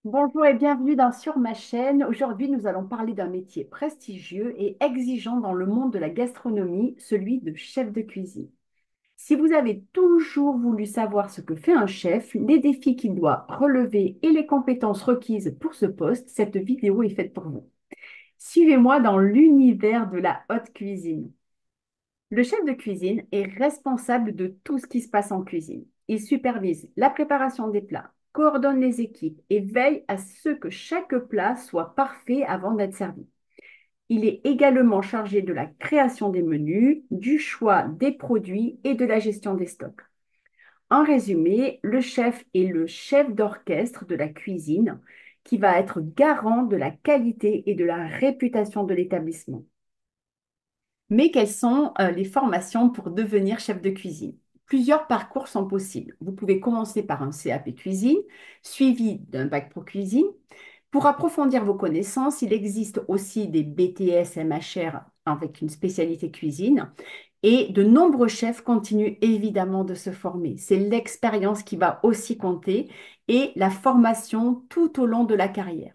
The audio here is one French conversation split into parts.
Bonjour et bienvenue sur ma chaîne. Aujourd'hui, nous allons parler d'un métier prestigieux et exigeant dans le monde de la gastronomie, celui de chef de cuisine. Si vous avez toujours voulu savoir ce que fait un chef, les défis qu'il doit relever et les compétences requises pour ce poste, cette vidéo est faite pour vous. Suivez-moi dans l'univers de la haute cuisine. Le chef de cuisine est responsable de tout ce qui se passe en cuisine. Il supervise la préparation des plats, coordonne les équipes et veille à ce que chaque plat soit parfait avant d'être servi. Il est également chargé de la création des menus, du choix des produits et de la gestion des stocks. En résumé, le chef est le chef d'orchestre de la cuisine qui va être garant de la qualité et de la réputation de l'établissement. Mais quelles sont les formations pour devenir chef de cuisine? Plusieurs parcours sont possibles. Vous pouvez commencer par un CAP cuisine, suivi d'un bac pro cuisine. Pour approfondir vos connaissances, il existe aussi des BTS MHR avec une spécialité cuisine. Et de nombreux chefs continuent évidemment de se former. C'est l'expérience qui va aussi compter et la formation tout au long de la carrière,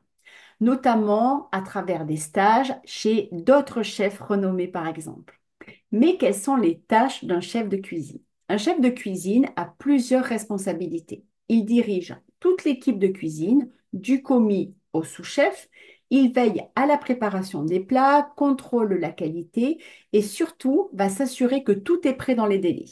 notamment à travers des stages chez d'autres chefs renommés par exemple. Mais quelles sont les tâches d'un chef de cuisine? Un chef de cuisine a plusieurs responsabilités. Il dirige toute l'équipe de cuisine, du commis au sous-chef. Il veille à la préparation des plats, contrôle la qualité et surtout va s'assurer que tout est prêt dans les délais.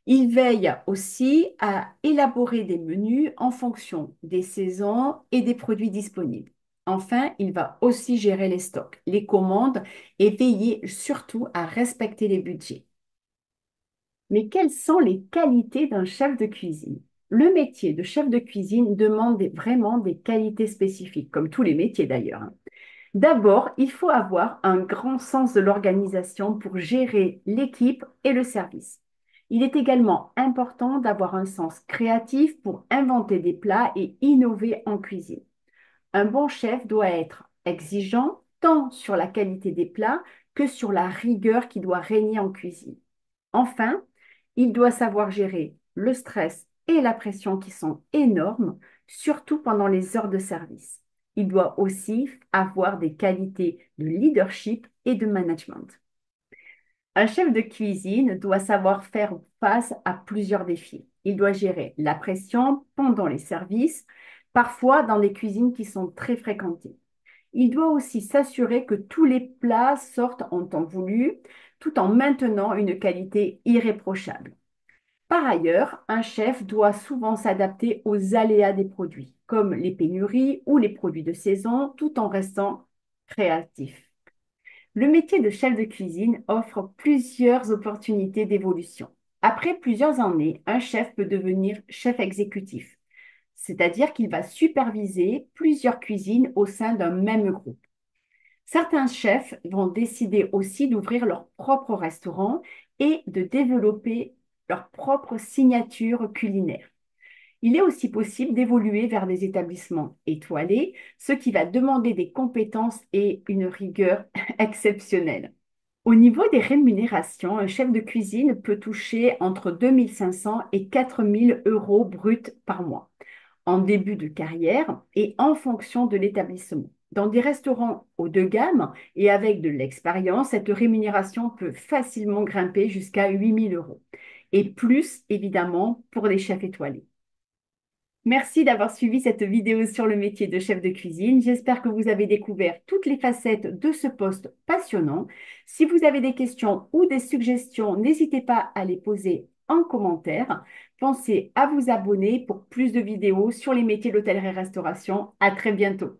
Il veille aussi à élaborer des menus en fonction des saisons et des produits disponibles. Enfin, il va aussi gérer les stocks, les commandes et veiller surtout à respecter les budgets. Mais quelles sont les qualités d'un chef de cuisine? Le métier de chef de cuisine demande vraiment des qualités spécifiques, comme tous les métiers d'ailleurs, hein. D'abord, il faut avoir un grand sens de l'organisation pour gérer l'équipe et le service. Il est également important d'avoir un sens créatif pour inventer des plats et innover en cuisine. Un bon chef doit être exigeant tant sur la qualité des plats que sur la rigueur qui doit régner en cuisine. Enfin, il doit savoir gérer le stress et la pression qui sont énormes, surtout pendant les heures de service. Il doit aussi avoir des qualités de leadership et de management. Un chef de cuisine doit savoir faire face à plusieurs défis. Il doit gérer la pression pendant les services, parfois dans des cuisines qui sont très fréquentées. Il doit aussi s'assurer que tous les plats sortent en temps voulu, tout en maintenant une qualité irréprochable. Par ailleurs, un chef doit souvent s'adapter aux aléas des produits, comme les pénuries ou les produits de saison, tout en restant créatif. Le métier de chef de cuisine offre plusieurs opportunités d'évolution. Après plusieurs années, un chef peut devenir chef exécutif, c'est-à-dire qu'il va superviser plusieurs cuisines au sein d'un même groupe. Certains chefs vont décider aussi d'ouvrir leur propre restaurant et de développer leur propre signature culinaire. Il est aussi possible d'évoluer vers des établissements étoilés, ce qui va demander des compétences et une rigueur exceptionnelle. Au niveau des rémunérations, un chef de cuisine peut toucher entre 2 500 et 4 000 euros bruts par mois en début de carrière et en fonction de l'établissement. Dans des restaurants haut de gamme et avec de l'expérience, cette rémunération peut facilement grimper jusqu'à 8 000 euros et plus évidemment pour les chefs étoilés. Merci d'avoir suivi cette vidéo sur le métier de chef de cuisine. J'espère que vous avez découvert toutes les facettes de ce poste passionnant. Si vous avez des questions ou des suggestions, n'hésitez pas à les poser en commentaire. Pensez à vous abonner pour plus de vidéos sur les métiers d'hôtellerie-restauration. À très bientôt.